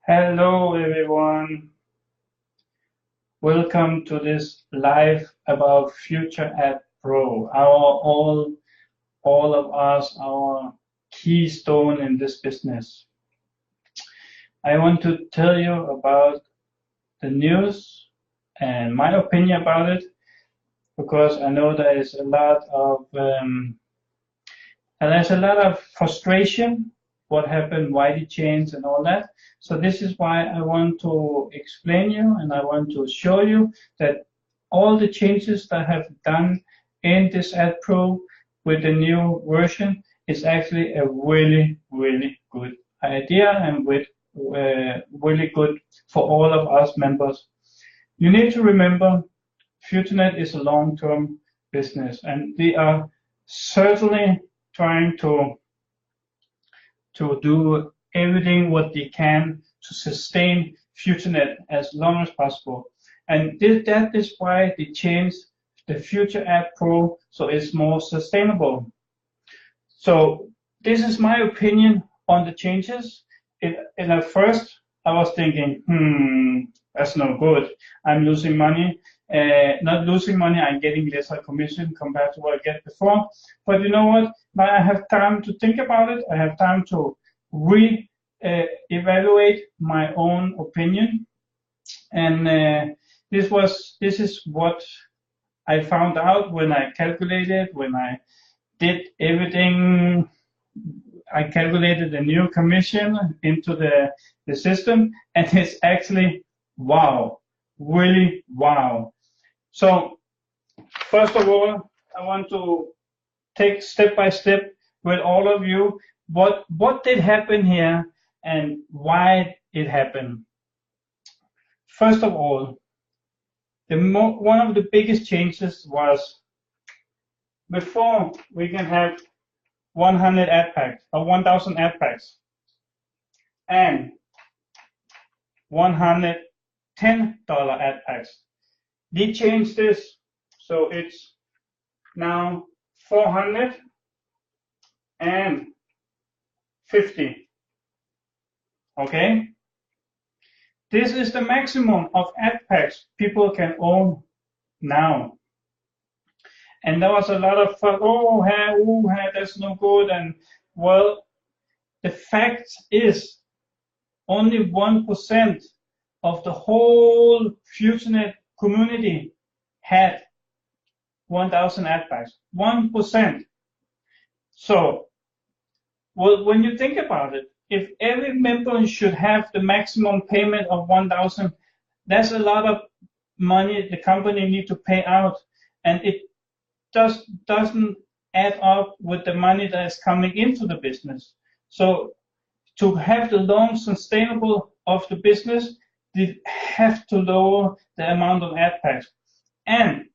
Hello everyone, welcome to this live about Future Ad Pro, all of us, our keystone in this business. I want to tell you about the news and my opinion about it, because I know there's a lot of frustration. What happened, why did change, and all that. So this is why I want to explain you, and I want to show you that all the changes that I have done in this Ad Pro with the new version is actually a really good idea, and really good for all of us members. You need to remember, FutureNet is a long-term business, and we are certainly trying to do everything what they can to sustain FutureNet as long as possible. And that is why they changed the Future Ad Pro so it's more sustainable. So this is my opinion on the changes. And at first I was thinking, that's no good. I'm losing money. Not losing money, I'm getting lesser commission compared to what I get before. But you know what? Now I have time to think about it. I have time to evaluate my own opinion. And this is what I found out when I calculated, when I did everything. I calculated the new commission into the system, and it's actually wow, really wow. So first of all, I want to take step by step with all of you what did happen here and why it happened. First of all, one of the biggest changes was, before we can have 100 ad packs or 1,000 ad packs and $110 ad packs. They changed this, so it's now 450. Okay, this is the maximum of ad packs people can own now. And there was a lot of that's no good. And well, the fact is, only 1% of the whole FutureNet community had 1,000 ad packs. 1%. So, well, when you think about it, if every member should have the maximum payment of 1,000, that's a lot of money the company need to pay out, and it doesn't add up with the money that is coming into the business. So to have the long sustainable of the business, they have to lower the amount of ad packs. And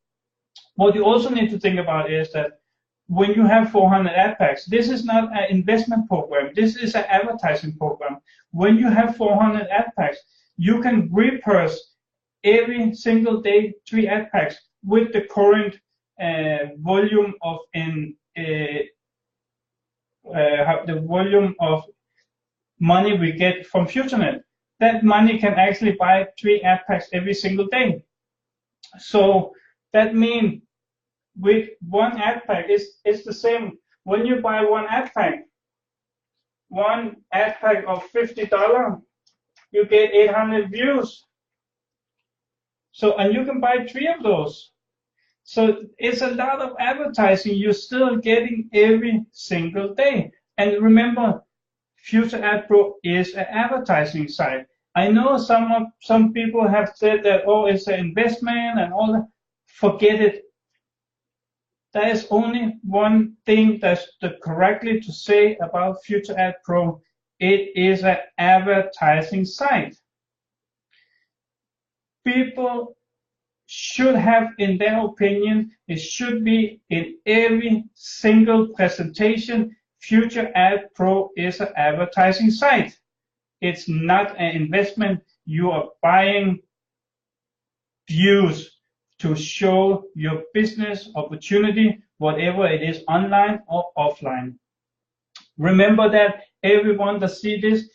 what you also need to think about is that when you have 400 ad packs, this is not an investment program. This is an advertising program. When you have 400 ad packs, you can repurchase every single day 3 ad packs with the current volume of the volume of money we get from FutureNet. That money can actually buy 3 ad packs every single day. So that means with 1 ad pack, it's the same. When you buy 1 ad pack of $50, you get 800 views. So, and you can buy 3 of those. So it's a lot of advertising you're still getting every single day. And remember, Future Ad Pro is an advertising site. I know some people have said that, oh, it's an investment and all that. Forget it. There is only one thing that's correctly to say about Future Ad Pro. It is an advertising site. People should have, in their opinion, it should be in every single presentation. Future Ad Pro is an advertising site. It's not an investment. You are buying views to show your business opportunity, whatever it is, online or offline. Remember that, everyone that see this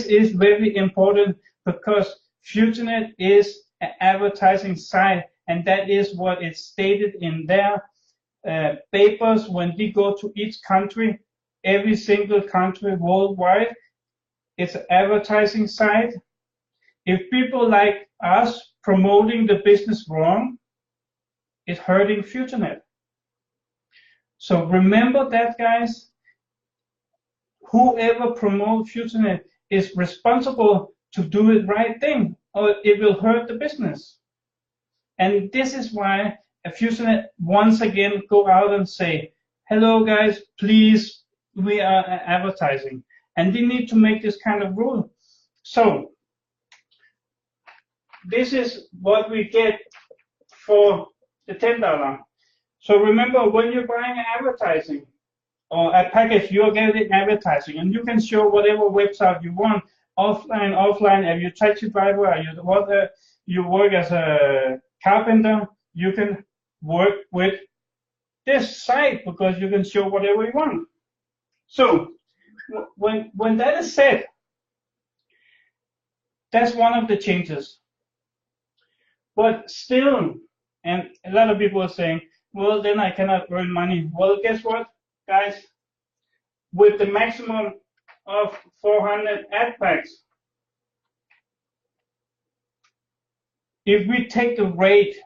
is very important because FutureNet is an advertising site, and that is what is stated in their papers when they go to each country, every single country worldwide. It's an advertising site. If people like us promoting the business wrong, it's hurting FutureNet. So remember that, guys. Whoever promotes FutureNet is responsible to do the right thing, or it will hurt the business. And this is why FutureNet once again go out and say, hello guys, please, we are advertising. And they need to make this kind of rule. So this is what we get for the $10. So remember, when you're buying advertising or a package, you're getting advertising, and you can show whatever website you want, offline. If you're a taxi driver, you work as a carpenter, you can work with this site because you can show whatever you want. So when that is said, that's one of the changes. But still, and a lot of people are saying, well, then I cannot earn money. Well, guess what, guys? With the maximum of 400 ad packs, if we take the rate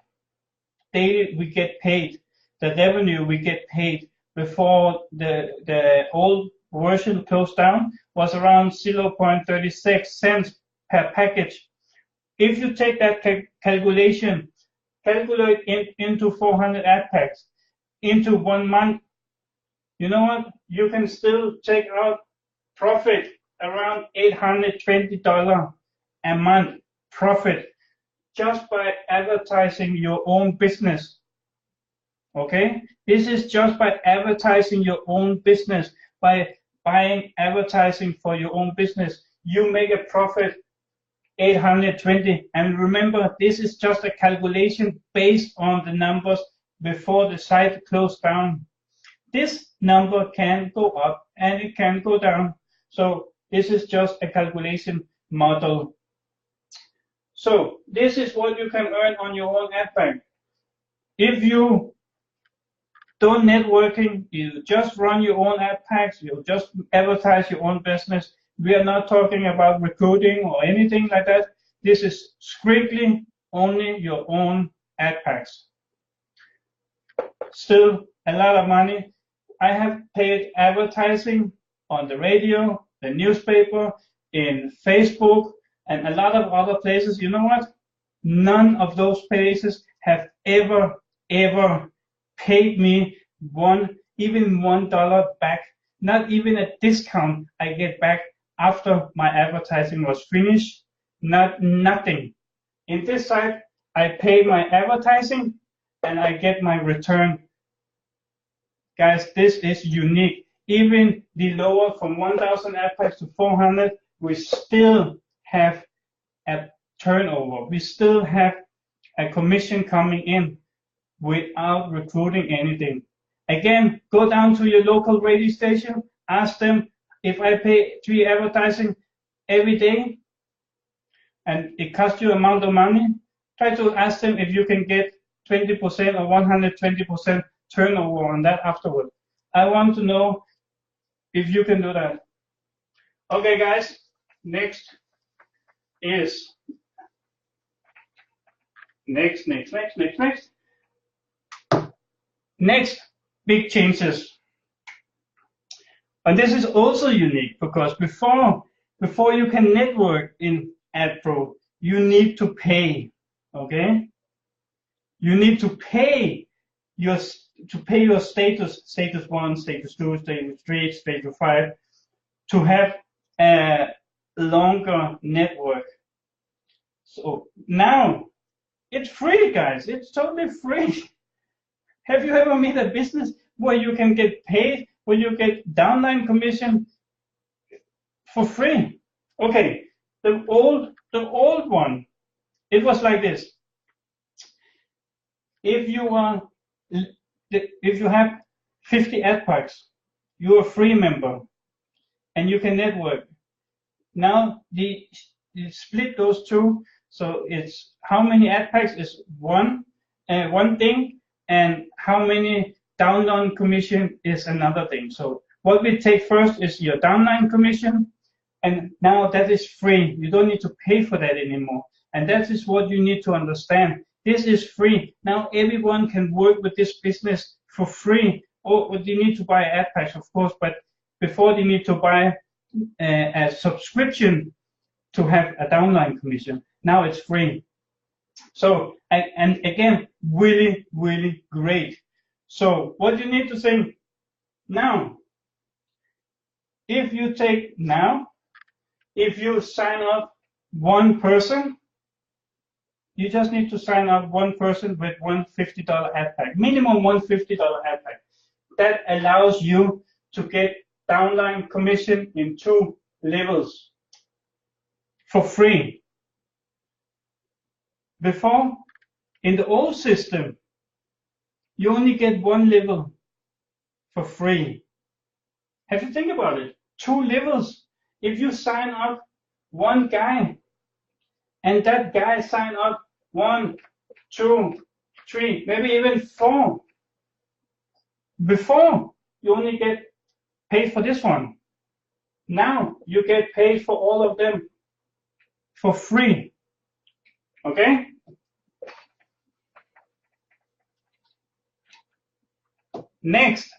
daily we get paid, the revenue we get paid before the old version closed down was around 0.36 cents per package. If you take that calculate into 400 ad packs into 1 month, you know what? You can still take out profit around $820 a month profit just by advertising your own business. Okay? This is just by advertising your own business, by buying advertising for your own business. You make a profit $820, and remember, this is just a calculation based on the numbers before the site closed down. This number can go up and it can go down. So this is just a calculation model. So this is what you can earn on your own ad pack. If you don't networking, you just run your own ad packs, you just advertise your own business. We are not talking about recruiting or anything like that. This is strictly only your own ad packs. Still a lot of money. I have paid advertising on the radio, the newspaper, in Facebook, and a lot of other places. You know what? None of those places have ever paid me even $1 back. Not even a discount I get back after my advertising was finished. Nothing. In this site, I pay my advertising and I get my return. Guys, this is unique. Even the lower from 1,000 ad packs to 400, we still have a turnover. We still have a commission coming in without recruiting anything. Again, go down to your local radio station, ask them, if I pay 3 advertising every day and it costs you amount of money, try to ask them if you can get 20% or 120% turnover on that afterward. I want to know if you can do that. Okay, guys, next big changes. And this is also unique because before you can network in AdPro, you need to pay. Okay, you need to pay your status 1, status 2, status 3, status 5 to have a longer network. So now it's free, guys. It's totally free. Have you ever made a business where you can get paid, where you get downline commission for free? Okay, the old one, it was like this. If you have 50 ad packs, you're a free member and you can network. Now the you split those two. So it's how many ad packs is one thing, and how many downline commission is another thing. So what we take first is your downline commission, and now that is free. You don't need to pay for that anymore. And that is what you need to understand. This is free. Now everyone can work with this business for free. Or you need to buy ad packs, of course, but before they need to buy a subscription to have a downline commission. Now it's free. So, and again, really, really great. So what you need to think now, if you take now, if you sign up one person, you just need to sign up one person with one $50 ad pack, minimum one $50 ad pack. That allows you to get downline commission in 2 levels for free. Before, in the old system, you only get 1 level for free. Have to think about it. 2 levels. If you sign up one guy, and that guy sign up 1, 2, 3, maybe even 4. Before, you only get paid for this one. Now you get paid for all of them for free. Okay? Next,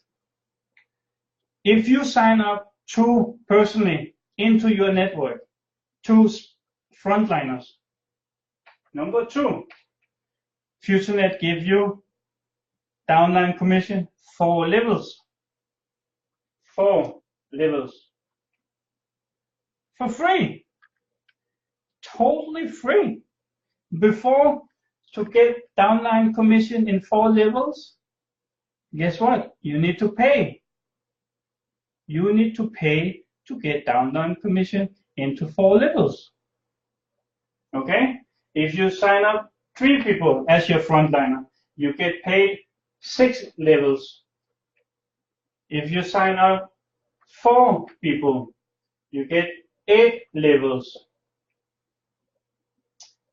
if you sign up 2 personally into your network, 2 frontliners. Number 2, FutureNet give you downline commission 4 levels. 4 levels. For free. Totally free. Before, to get downline commission in 4 levels, guess what? You need to pay. You need to pay to get downline commission into 4 levels. Okay? If you sign up 3 people as your frontliner, you get paid 6 levels. If you sign up 4 people, you get 8 levels.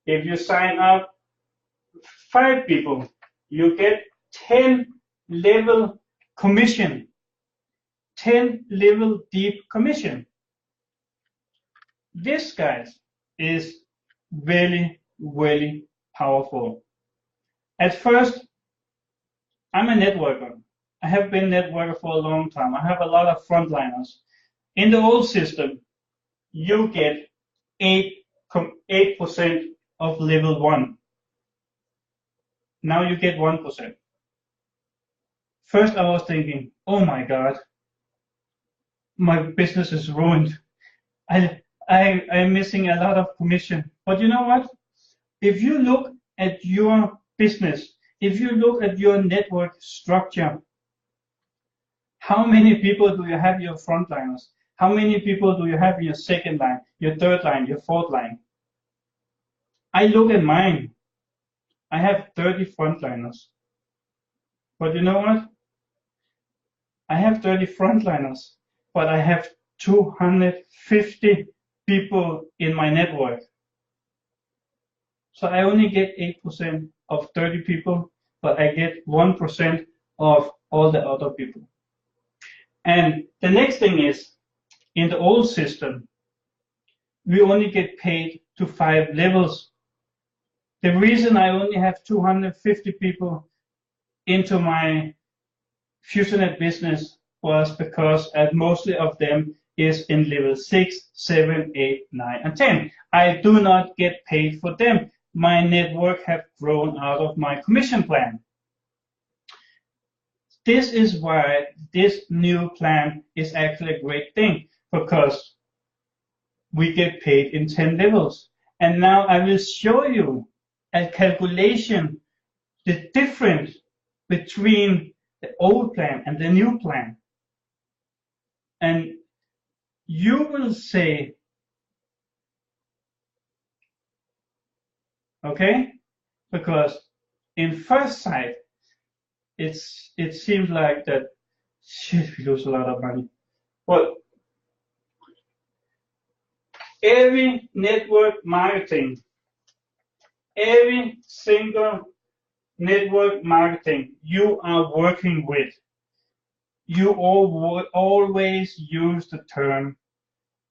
If you sign up 5 people, you get 10 level commission. 10 level deep commission. This, guys, is really, really powerful. At first, I'm a networker. I have been a networker for a long time. I have a lot of frontliners. In the old system, you get 8% of level 1. Now you get 1%. First, I was thinking, oh my God, my business is ruined. I'm missing a lot of commission. But you know what? If you look at your business, if you look at your network structure, how many people do you have in your frontliners? How many people do you have in your second line, your third line, your fourth line? I look at mine. I have 30 frontliners. But you know what? I have 30 frontliners, but I have 250 people in my network. So I only get 8% of 30 people, but I get 1% of all the other people. And the next thing is, in the old system, we only get paid to 5 levels. The reason I only have 250 people into my FutureNet business was because mostly of them is in level 6, 7, 8, 9, and 10. I do not get paid for them. My network have grown out of my commission plan. This is why this new plan is actually a great thing, because we get paid in 10 levels. And now I will show you a calculation, the difference between the old plan and the new plan. And you will say, okay, because in first sight, it seems like that, shit, we lose a lot of money. But Every network marketing, every single network marketing you are working with, you always use the term,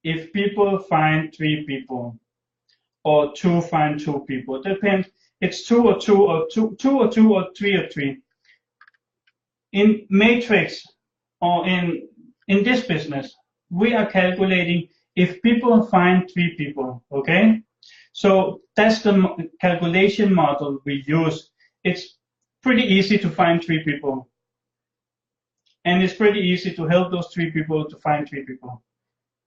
if people find 3 people, or 2 find 2 people. Depends. It's 2 or 2 or 2, 2 or 2 or 3 or 3. In matrix or in this business, we are calculating if people find 3 people. Okay, so that's the calculation model we use. It's pretty easy to find 3 people, and it's pretty easy to help those 3 people to find 3 people.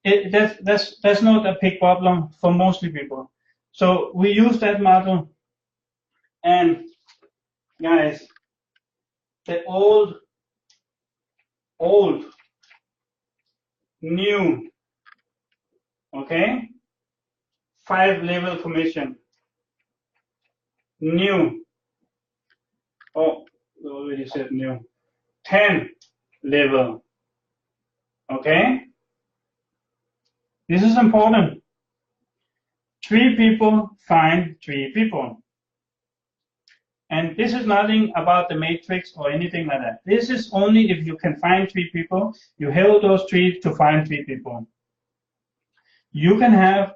That's not a big problem for mostly people. So we use that model, and guys, the old, new, okay, 5-level commission, new, oh, we already said new, 10 level, okay. This is important. 3 people find 3 people. And this is nothing about the matrix or anything like that. This is only if you can find 3 people, you help those 3 to find 3 people. You can have,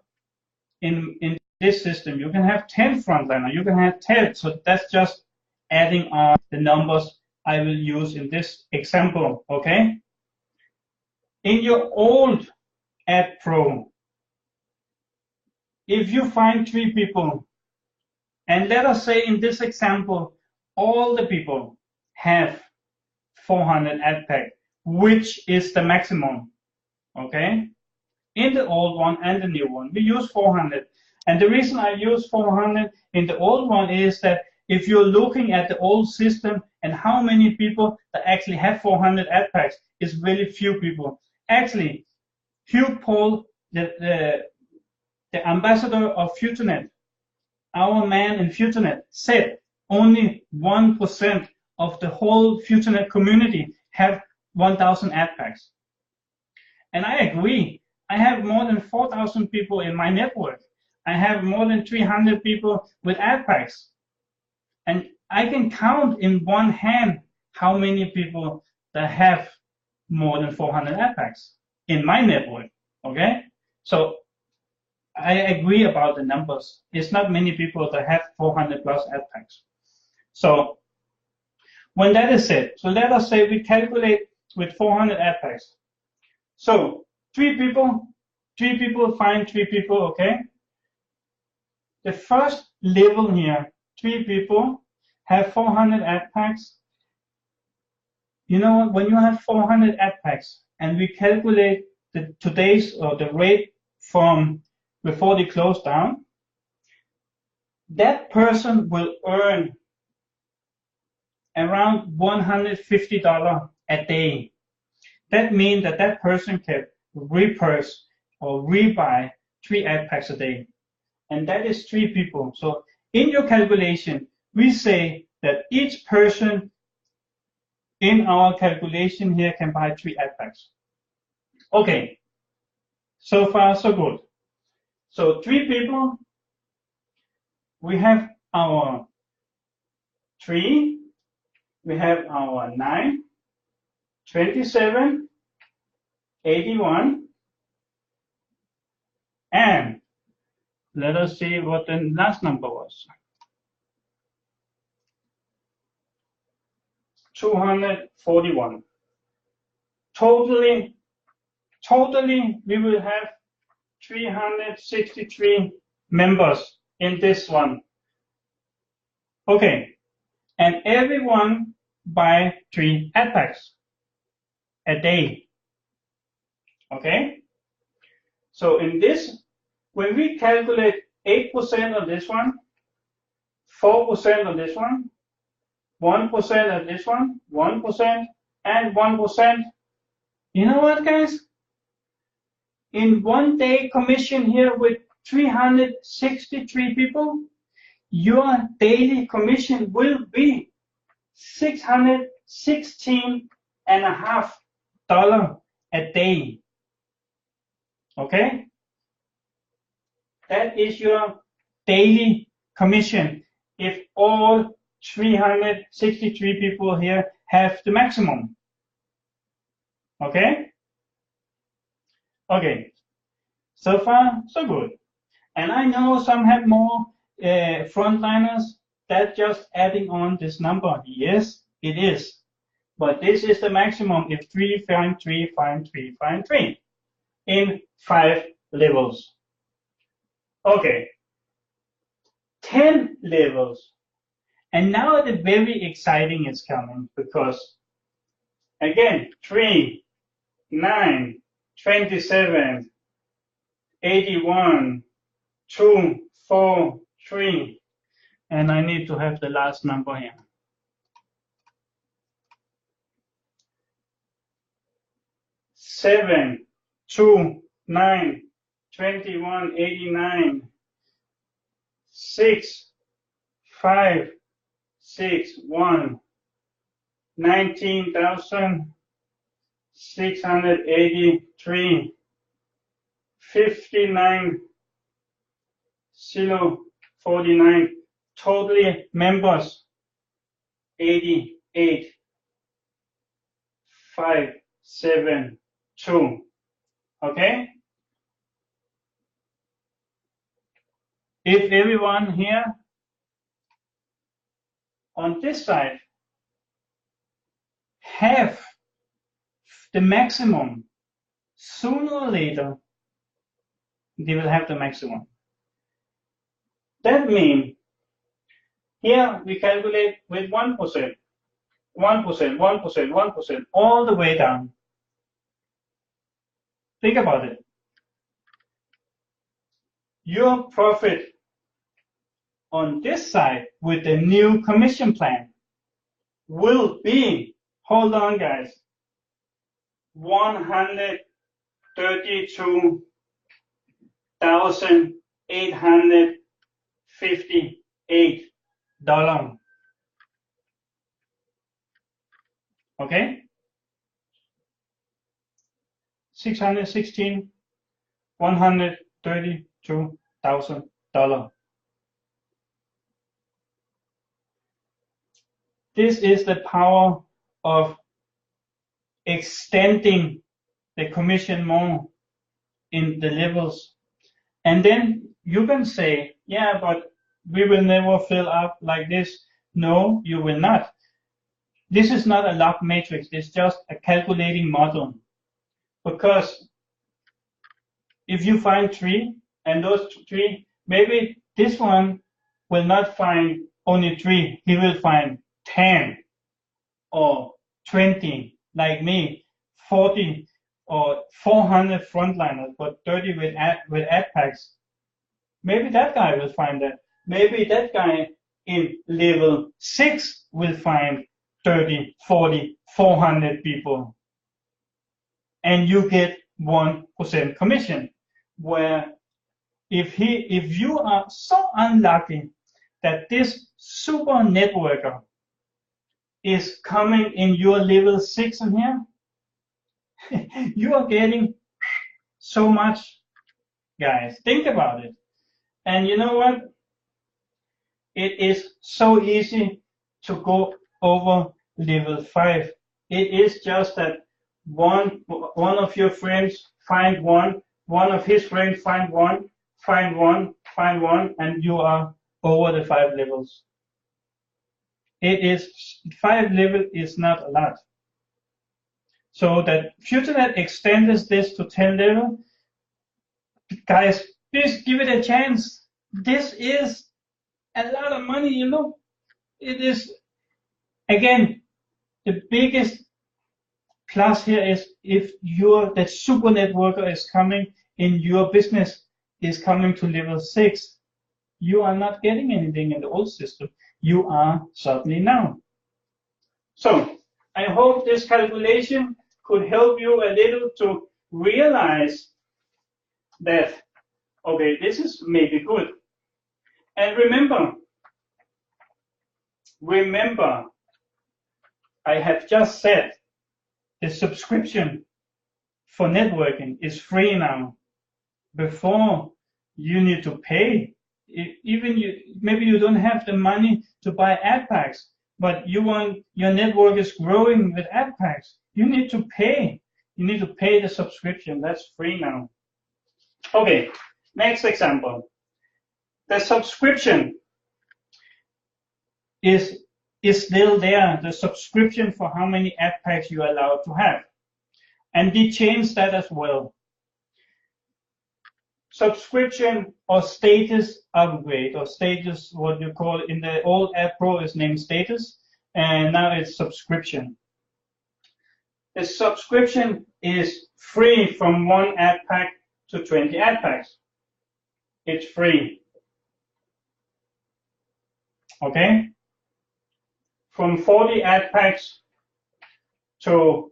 in this system, you can have 10 frontliner, you can have 10. So that's just adding on the numbers I will use in this example, okay? In your old Ad Pro, if you find 3 people, and let us say in this example, all the people have 400 ad pack, which is the maximum, okay? In the old one and the new one, we use 400. And the reason I use 400 in the old one is that if you're looking at the old system and how many people that actually have 400 ad packs, it's very few people. Actually, Hugh Paul, the ambassador of FutureNet, our man in FutureNet, said only 1% of the whole FutureNet community have 1,000 ad packs. And I agree. I have more than 4,000 people in my network. I have more than 300 people with ad packs. And I can count in one hand how many people that have more than 400 ad packs in my network, okay? So I agree about the numbers. It's not many people that have 400 plus ad packs. So when that is said, so let us say we calculate with 400 ad packs. So 3 people find 3 people, okay? The first level here, 3 people have 400 ad packs. You know what, when you have 400 ad packs and we calculate today's or the rate from before they close down, that person will earn around $150 a day. That means that that person can repurchase or rebuy 3 ad packs a day. And that is 3 people. So in your calculation, we say that each person in our calculation here can buy 3 ad packs. Okay, so far so good. So 3 people, we have our 3, we have our 9, 27, 81, and let us see what the last number was. 241. Totally, we will have 363 members in this one. Okay, and everyone buy 3 ad packs a day. Okay, so in this, when we calculate 8% on this one, 4% on this one, 1% on this one, 1%, and 1%. You know what, guys? In one day commission here with 363 people, your daily commission will be $616.50 a day. Okay? That is your daily commission if all 363 people here have the maximum. Okay? Okay. So far, so good. And I know some have more frontliners. That's just adding on this number. Yes, it is. But this is the maximum if 3 find 3 find 3 find 3 in 5 levels. Okay. 10 levels. And now the very exciting is coming because, again, 3, 9, 27, 81, 2, 4, 3. And I need to have the last number here. 7, 2, 9, 21, 89, 6, 5, 6, 1, 19,683, 59, 049, totally members 88, 5, 7, 2. Okay? If everyone here on this side have the maximum, sooner or later they will have the maximum. That means here we calculate with 1%, 1%, 1%, 1%, all the way down. Think about it. Your profit on this side with the new commission plan will be, hold on guys, $132,858. Okay? 616, $132,000. This is the power of extending the commission more in the levels. And then you can say, yeah, but we will never fill up like this. No, you will not. This is not a log matrix. It's just a calculating model. Because if you find 3 and those 3, maybe this one will not find only 3. He will find 10 or 20 like me, 40 or 400 frontliners, but 30 with ad packs. Maybe that guy will find that. Maybe that guy in level 6 will find 30, 40, 400 people. And you get 1% commission. Where if you are so unlucky that this super networker is coming in your level 6 in here, you are getting so much, guys. Think about it. And you know what? It is so easy to go over level 5. It is just that one of your friends find one of his friends find one, and you are over the 5 levels. It is 5 levels is not a lot. So that FutureNet extends this to 10 level. Guys, please give it a chance. This is a lot of money, you know. It is, again, the biggest plus here is if the super networker is coming in your business, is coming to level 6, you are not getting anything in the old system. You are suddenly now. So I hope this calculation could help you a little to realize that, okay, this is maybe good. And remember, I have just said the subscription for networking is free now. Before, you need to pay. Even maybe you don't have the money to buy ad packs, but your network is growing with ad packs. You need to pay. You need to pay the subscription. That's free now. Okay, next example. The subscription is still there. The subscription for how many ad packs you are allowed to have. And they changed that as well. Subscription or status upgrade, or status, what you call it in the old Ad Pro is named status, and now it's subscription. The subscription is free from 1 ad pack to 20 ad packs. It's free. Okay? From 40 ad packs to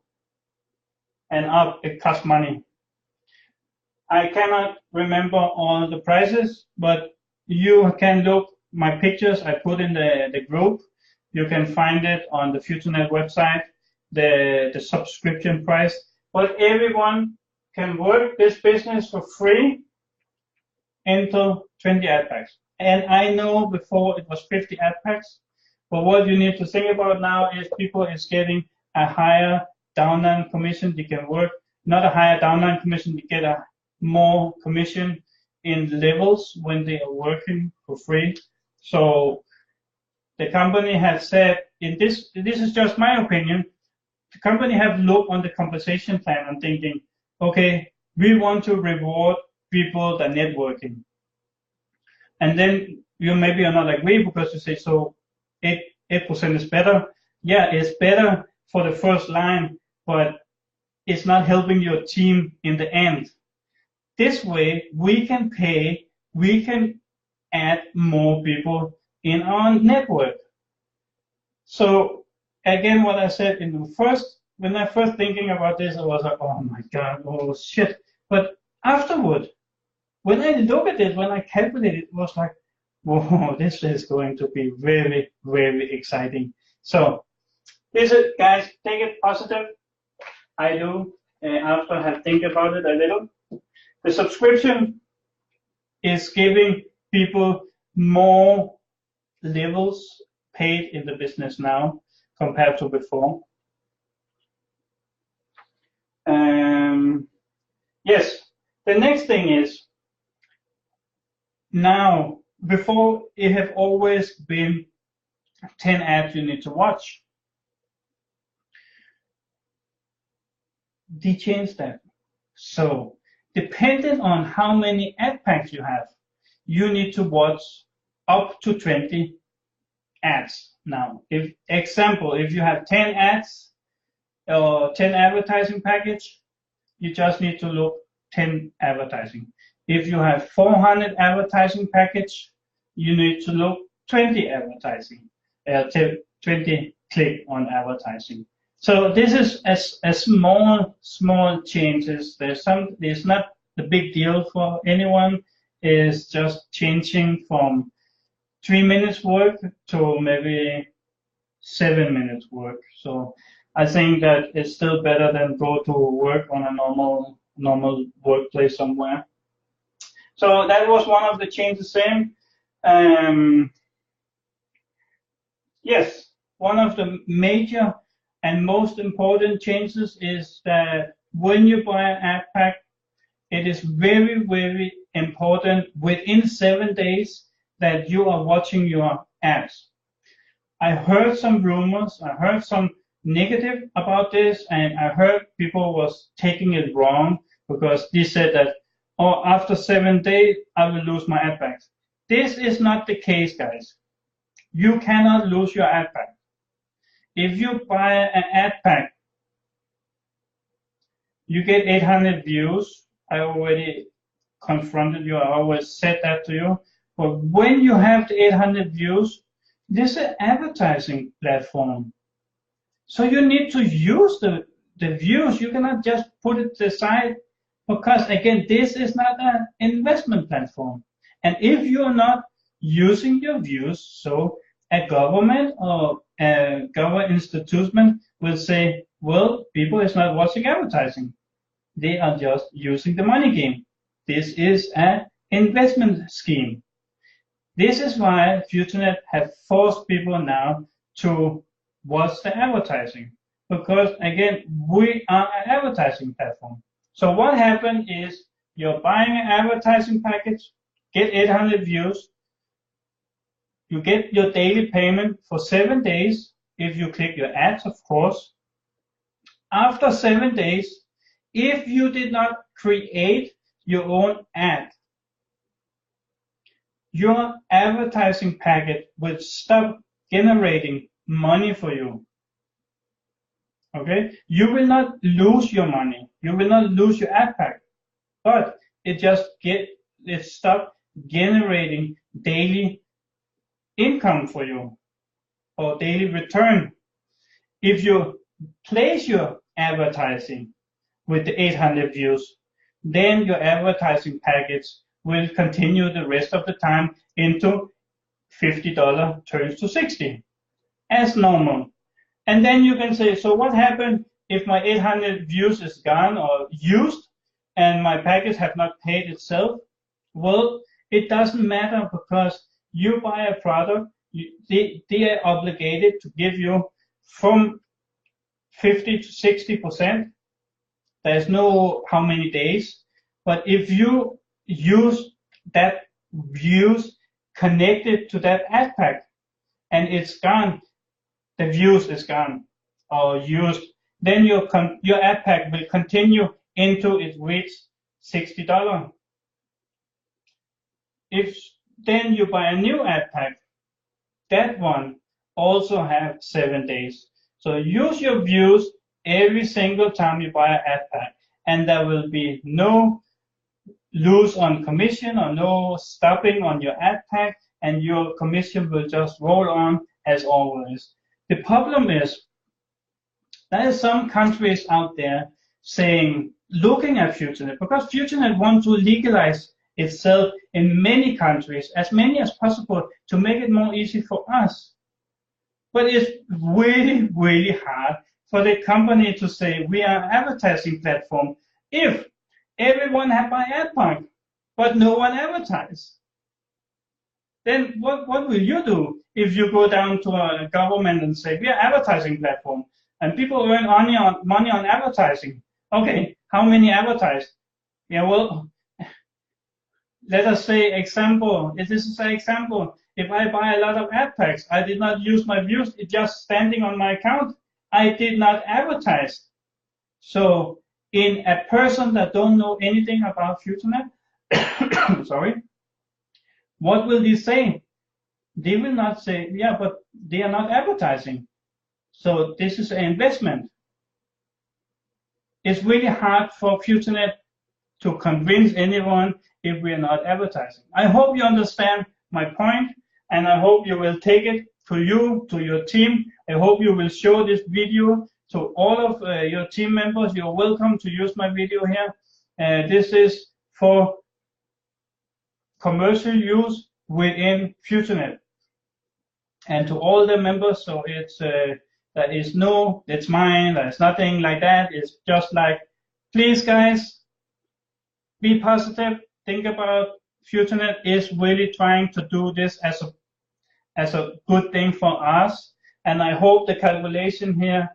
and up, it costs money. I cannot remember all the prices, but you can look my pictures I put in the group. You can find it on the FutureNet website, the subscription price. But everyone can work this business for free until 20 ad packs. And I know before it was 50 ad packs, but what you need to think about now is people is getting a higher downline commission. They can work, not a higher downline commission, they get a more commission in levels when they are working for free. So the company has said, in this is just my opinion, the company have looked on the compensation plan and thinking, okay, we want to reward people that are networking. And then you maybe are not agree because you say, so 8% is better. Yeah, it's better for the first line, but it's not helping your team in the end. This way, we can pay, we can add more people in our network. So again, what I said in the first, when I first thinking about this, I was like, oh my God, oh shit. But afterward, when I look at it, when I calculate it, it was like, whoa, this is going to be very, very exciting. So this is, guys, take it positive. I do, after I have think about it a little. The subscription is giving people more levels paid in the business now compared to before. Yes, the next thing is, now, before it have always been 10 ads you need to watch. They changed that. So, depending on how many ad packs you have, you need to watch up to 20 ads now. If you have 10 ads or 10 advertising package, you just need to look 10 advertising. If you have 400 advertising package, you need to look 20 advertising, 20 click on advertising. So this is a small changes. There's not the big deal for anyone. It's just changing from 3 minutes work to maybe 7 minutes work. So I think that it's still better than go to work on a normal workplace somewhere. So that was one of the changes. Same. Yes, one of the major and most important changes is that when you buy an ad pack, it is very, very important within 7 days that you are watching your ads. I heard some rumors, I heard some negative about this, and I heard people was taking it wrong because they said that, oh, after 7 days, I will lose my ad packs. This is not the case, guys. You cannot lose your ad pack. If you buy an ad pack, you get 800 views. I already confronted you. I always said that to you. But when you have the 800 views, this is an advertising platform. So you need to use the views. You cannot just put it aside because, again, this is not an investment platform. And if you're not using your views, so a government or a government institution will say, well, people is not watching advertising. They are just using the money game. This is an investment scheme. This is why FutureNet have forced people now to watch the advertising, because again, we are an advertising platform. So what happened is you're buying an advertising package, get 800 views, you get your daily payment for 7 days if you click your ads, of course. After 7 days, if you did not create your own ad, your advertising packet will stop generating money for you. Okay, you will not lose your money, you will not lose your ad pack, but it stop generating daily income for you or daily return. If you place your advertising with the 800 views, then your advertising package will continue the rest of the time into $50 turns to 60 as normal. And then you can say, so what happened if my 800 views is gone or used and my package have not paid itself? Well, it doesn't matter, because you buy a product, they are obligated to give you from 50 to 60%. There's no how many days, but if you use that views connected to that ad pack and it's gone, the views is gone or used, then your ad pack will continue into it reach $60. If then you buy a new ad pack, that one also have 7 days. So use your views every single time you buy an ad pack, and there will be no lose on commission or no stopping on your ad pack, and your commission will just roll on as always. The problem is there are some countries out there saying, looking at FutureNet, because FutureNet wants to legalize itself in many countries, as many as possible, to make it more easy for us. But it's really, really hard for the company to say we are an advertising platform if everyone have my ad pack, but no one advertise. Then what will you do if you go down to a government and say we are advertising platform and people earn money on advertising? Okay, how many advertise? Yeah, well, let us say example. This is an example. If I buy a lot of ad packs, I did not use my views. It's just standing on my account. I did not advertise. So in a person that don't know anything about FutureNet, sorry, what will they say? They will not say, yeah, but they are not advertising. So this is an investment. It's really hard for FutureNet to convince anyone if we are not advertising. I hope you understand my point, and I hope you will take it to you, to your team. I hope you will show this video to all of your team members. You're welcome to use my video here. This is for commercial use within FutureNet. And to all the members, so it's there is no, it's mine, there's nothing like that. It's just like, please guys, be positive. Think about FutureNet is really trying to do this as a good thing for us. And I hope the calculation here,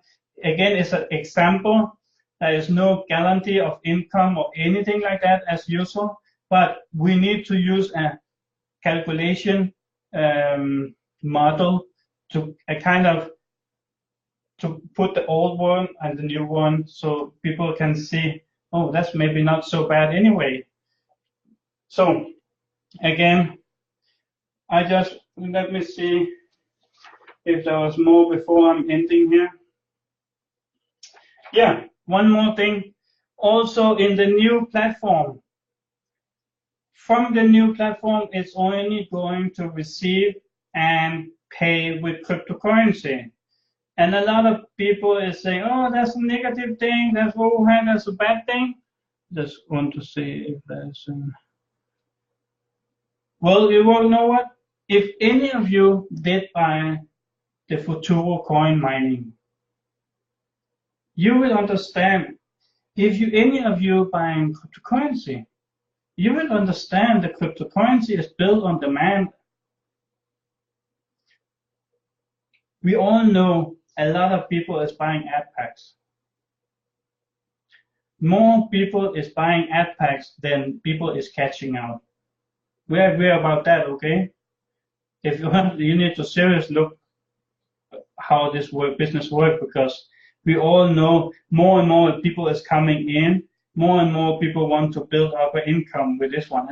again, is an example. There is no guarantee of income or anything like that as usual, but we need to use a calculation model to to put the old one and the new one so people can see, oh, that's maybe not so bad anyway. So again, let me see if there was more before I'm ending here. Yeah, one more thing. Also in the new platform, from the new platform, it's only going to receive and pay with cryptocurrency. And a lot of people is saying, oh, that's a negative thing, that's a bad thing. Just want to see if there's well, you will know what? If any of you did buy the Futuro coin mining, you will understand. If any of you buying cryptocurrency, you will understand the cryptocurrency is built on demand. We all know a lot of people is buying ad packs. More people is buying ad packs than people is catching out. We agree about that, okay? If you want, you need to seriously look how this business works, because we all know more and more people is coming in, more and more people want to build up an income with this one,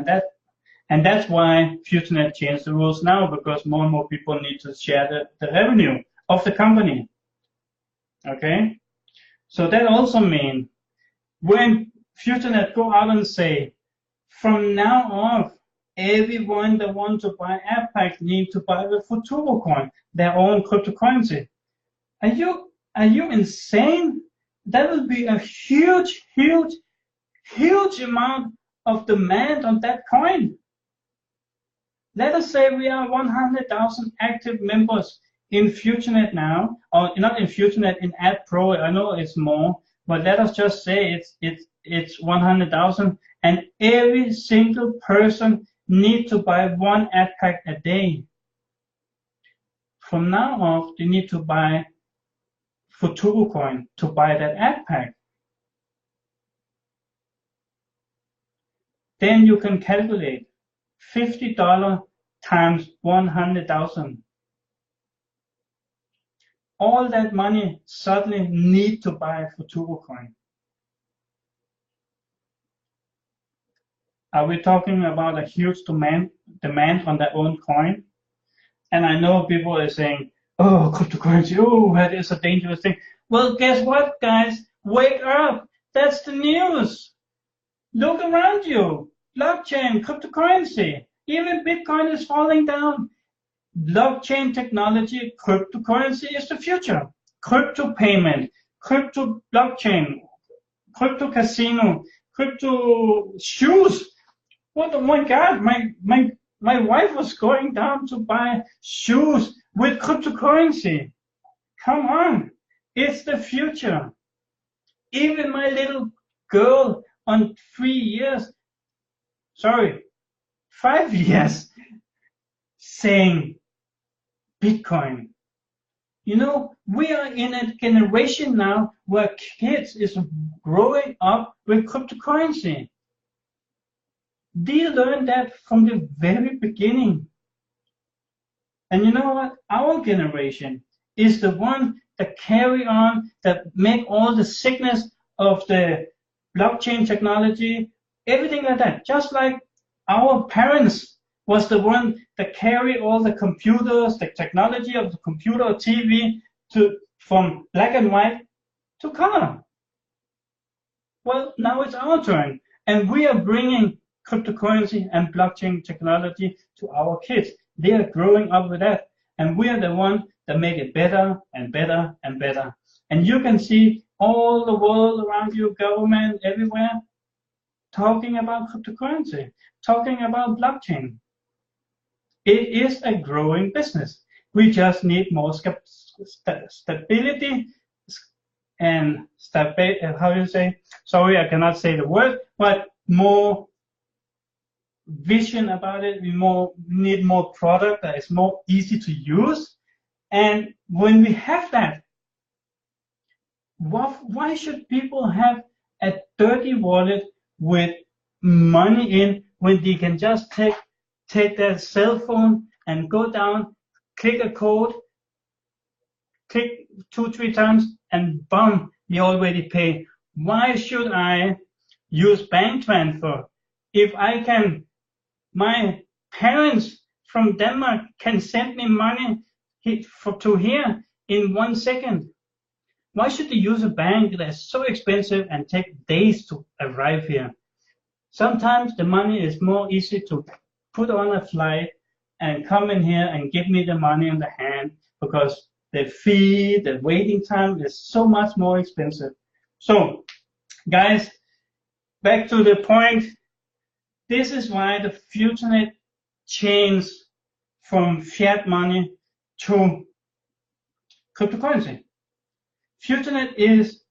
and that's why FutureNet changed the rules now, because more and more people need to share the revenue of the company. Okay, so that also means when FutureNet go out and say, from now on, everyone that wants to buy ad packs need to buy the Futuro coin, their own cryptocurrency. Are you insane? That will be a huge amount of demand on that coin. Let us say we are 100,000 active members in FutureNet now, or not in FutureNet, in AdPro. I know it's more, but let us just say it's 100,000, and every single person needs to buy one ad pack a day. From now on, they need to buy Futuro coin to buy that ad pack. Then you can calculate $50 times 100,000. All that money suddenly need to buy Futuro coin. Are we talking about a huge demand on their own coin? And I know people are saying, oh, cryptocurrency, oh, that is a dangerous thing. Well, guess what, guys? Wake up. That's the news. Look around you. Blockchain, cryptocurrency. Even Bitcoin is falling down. Blockchain technology, cryptocurrency is the future. Crypto payment, crypto blockchain, crypto casino, crypto shoes. What? Oh my God! My wife was going down to buy shoes with cryptocurrency. Come on, it's the future. Even my little girl on 5 years, saying Bitcoin. You know, we are in a generation now where kids is growing up with cryptocurrency. They learn that from the very beginning. And you know what? Our generation is the one that carry on, that make all the sickness of the blockchain technology, everything like that. Just like our parents was the one that carried all the computers, the technology of the computer or TV from black and white to color. Well, now it's our turn, and we are bringing cryptocurrency and blockchain technology to our kids. They are growing up with that, and we are the one that make it better and better and better. And you can see all the world around you, government, everywhere, talking about cryptocurrency, talking about blockchain. It is a growing business. We just need more stability and how do you say? Sorry, I cannot say the word, but more vision about it. We need more product that is more easy to use. And when we have that, why should people have a dirty wallet with money in when they can just take their cell phone and go down, click a code, click 2-3 times, and boom, you already pay. Why should I use bank transfer if my parents from Denmark can send me money to here in 1 second? Why should they use a bank that's so expensive and take days to arrive here? Sometimes the money is more easy to put on a flight and come in here and give me the money in the hand, because the fee, the waiting time is so much more expensive. So, guys, back to the point. This is why the FutureNet changed from fiat money to cryptocurrency. FutureNet is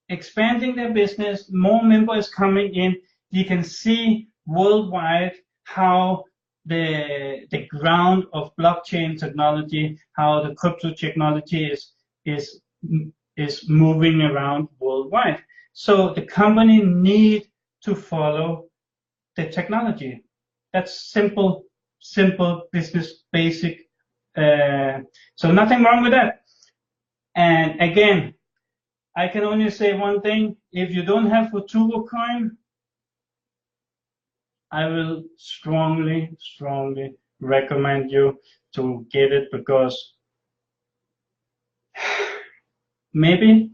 expanding their business, more members coming in. you can see worldwide how the ground of blockchain technology, how the crypto technology is moving around worldwide. So the company need to follow the technology. That's simple business basic. So nothing wrong with that. And again, I can only say one thing: if you don't have Futuro coin, I will strongly recommend you to get it, because maybe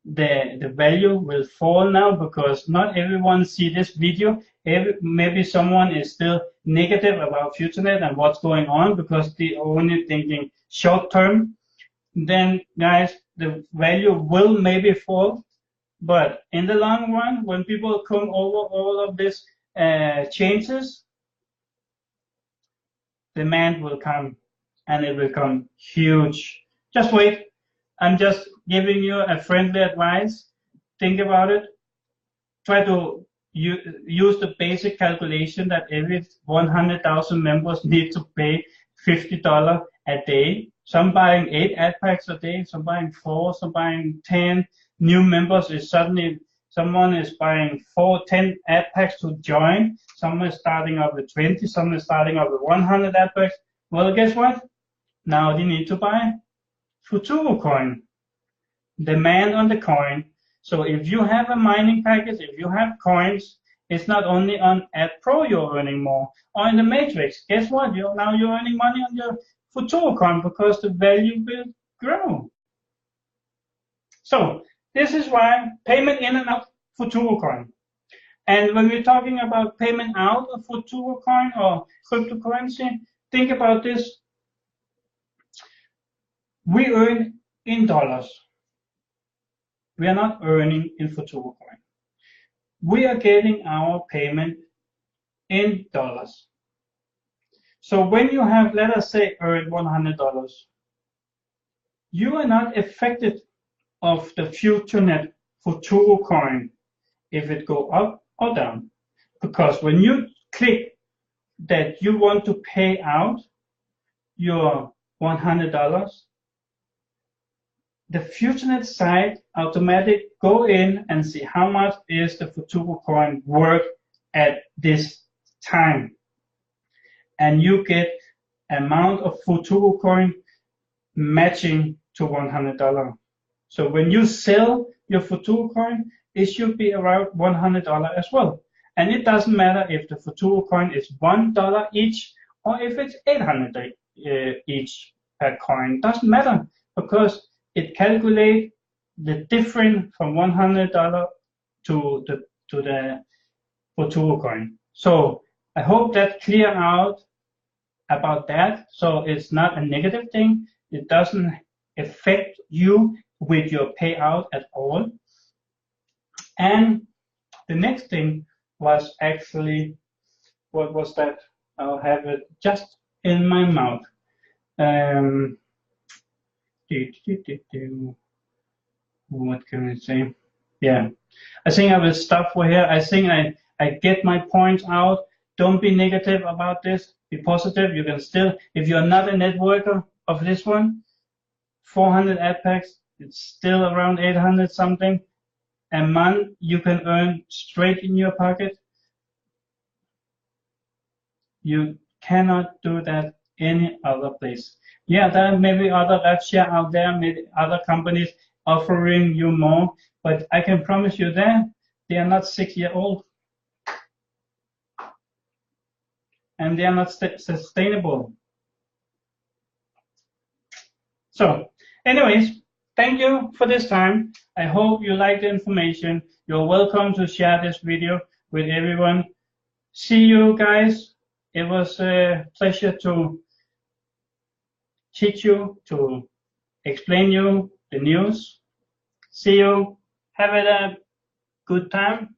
the value will fall now, because not everyone see this video. Maybe someone is still negative about FutureNet and what's going on, because they only thinking short term. Then guys, the value will maybe fall, but in the long run, when people come over all of this changes, demand will come, and it will come huge. Just wait. I'm just giving you a friendly advice. Think about it. Try to use the basic calculation that every 100,000 members need to pay $50 a day. Some buying 8 ad packs a day, some buying 4, some buying 10. New members is suddenly, someone is buying 10 ad packs to join. Someone is starting up with 20, someone is starting up with 100 ad packs. Well, guess what? Now they need to buy Futuro coin. Demand on the coin. So if you have a mining package, if you have coins, it's not only on AdPro you're earning more, or in the Matrix. Guess what? Now you're earning money on your Futuro coin, because the value will grow. So this is why payment in and out Futuro coin. And when we're talking about payment out of Futuro coin or cryptocurrency, think about this. We earn in dollars. We are not earning in Futuro coin. We are getting our payment in dollars. So when you have, let us say, earned $100, you are not affected of the FutureNet Futuro coin if it go up or down, because when you click that you want to pay out your $100, the FutureNet site automatically go in and see how much is the Futuro coin worth at this time, and you get amount of Futuro coin matching to $100. So when you sell your Futuro coin, it should be around $100 as well. And it doesn't matter if the Futuro coin is $1 each or if it's 800 each per coin. Doesn't matter, because it calculates the difference from $100 to the Futuro coin. So I hope that clear out about that. So it's not a negative thing. It doesn't affect you with your payout at all. And the next thing was actually, what was that? I'll have it just in my mouth. What can I say? Yeah, I think I will stop for here. I think I get my points out. Don't be negative about this. Be positive. You can still, if you're not a networker of this one, 400 ad packs, it's still around 800 something a month you can earn straight in your pocket. You cannot do that any other place. Yeah, there may be other rev share out there, maybe other companies offering you more, but I can promise you that they are not 6 years old. And they are not sustainable. So, anyways, thank you for this time. I hope you like the information. You're welcome to share this video with everyone. See you guys. It was a pleasure to teach you, to explain you the news. See you. Have a good time.